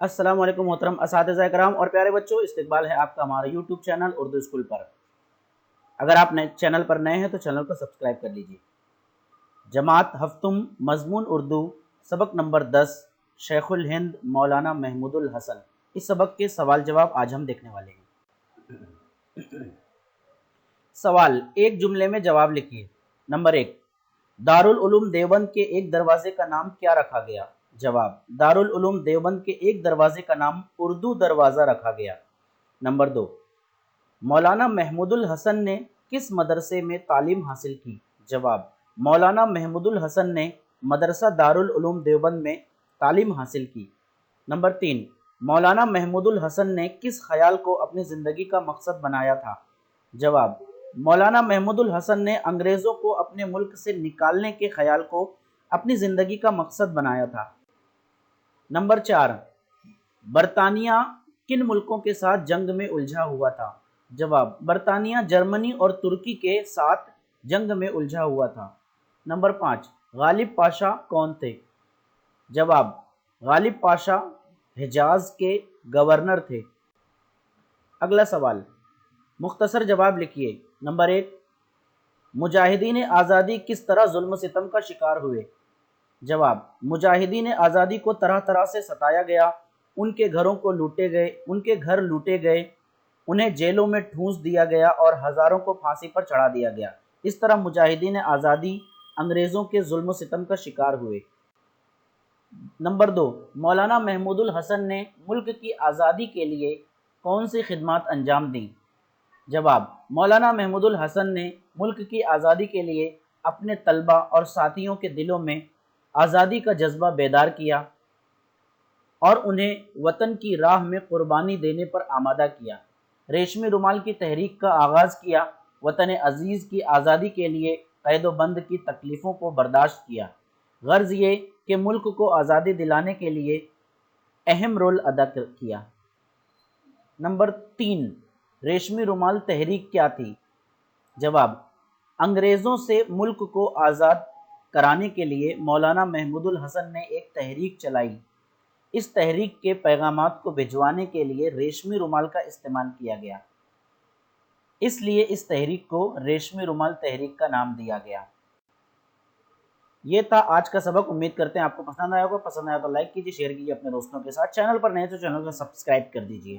السلام علیکم محترم اساتذہ کرام اور پیارے بچوں، استقبال ہے آپ کا ہمارا یوٹیوب چینل اردو اسکول پر۔ اگر آپ چینل پر نئے ہیں تو چینل کو سبسکرائب کر لیجیے۔ جماعت ہفتم مضمون اردو سبق نمبر 10 شیخ الہند مولانا محمود الحسن، اس سبق کے سوال جواب آج ہم دیکھنے والے ہیں۔ سوال، ایک جملے میں جواب لکھیے۔ نمبر 1، دارالعلوم دیوبند کے ایک دروازے کا نام کیا رکھا گیا؟ جواب، دارالعلوم دیوبند کے ایک دروازے کا نام اردو دروازہ رکھا گیا۔ نمبر 2، مولانا محمود الحسن نے کس مدرسے میں تعلیم حاصل کی؟ جواب، مولانا محمود الحسن نے مدرسہ دارالعلوم دیوبند میں تعلیم حاصل کی۔ نمبر 3، مولانا محمود الحسن نے کس خیال کو اپنی زندگی کا مقصد بنایا تھا؟ جواب، مولانا محمود الحسن نے انگریزوں کو اپنے ملک سے نکالنے کے خیال کو اپنی زندگی کا مقصد بنایا تھا۔ نمبر 4، برطانیہ کن ملکوں کے ساتھ جنگ میں الجھا ہوا تھا؟ جواب، برطانیہ جرمنی اور ترکی کے ساتھ جنگ میں الجھا ہوا تھا۔ نمبر 5، غالب پاشا کون تھے؟ جواب، غالب پاشا حجاز کے گورنر تھے۔ اگلا سوال، مختصر جواب لکھیے۔ نمبر 1، مجاہدین آزادی کس طرح ظلم و ستم کا شکار ہوئے؟ جواب، مجاہدین آزادی کو طرح طرح سے ستایا گیا، ان کے گھر لوٹے گئے، انہیں جیلوں میں ٹھونس دیا گیا اور ہزاروں کو پھانسی پر چڑھا دیا گیا۔ اس طرح مجاہدین آزادی انگریزوں کے ظلم و ستم کا شکار ہوئے۔ نمبر 2، مولانا محمود الحسن نے ملک کی آزادی کے لیے کون سی خدمات انجام دیں؟ جواب، مولانا محمود الحسن نے ملک کی آزادی کے لیے اپنے طلبہ اور ساتھیوں کے دلوں میں آزادی کا جذبہ بیدار کیا اور انہیں وطن کی راہ میں قربانی دینے پر آمادہ کیا۔ ریشمی رومال کی تحریک کا آغاز کیا، وطن عزیز کی آزادی کے لیے قید و بند کی تکلیفوں کو برداشت کیا، غرض یہ کہ ملک کو آزادی دلانے کے لیے اہم رول ادا کیا۔ نمبر 3، ریشمی رومال تحریک کیا تھی؟ جواب، انگریزوں سے ملک کو آزاد کرانے کے لیے مولانا محمود الحسن نے ایک تحریک چلائی۔ اس تحریک کے پیغامات کو بھجوانے کے لیے ریشمی رومال کا استعمال کیا گیا، اس لیے اس تحریک کو ریشمی رومال تحریک کا نام دیا گیا۔ یہ تھا آج کا سبق، امید کرتے ہیں آپ کو پسند آیا ہوگا۔ پسند آیا تو لائک کیجیے، شیئر کیجیے اپنے دوستوں کے ساتھ۔ چینل پر نئے تو چینل کو سبسکرائب کر دیجیے۔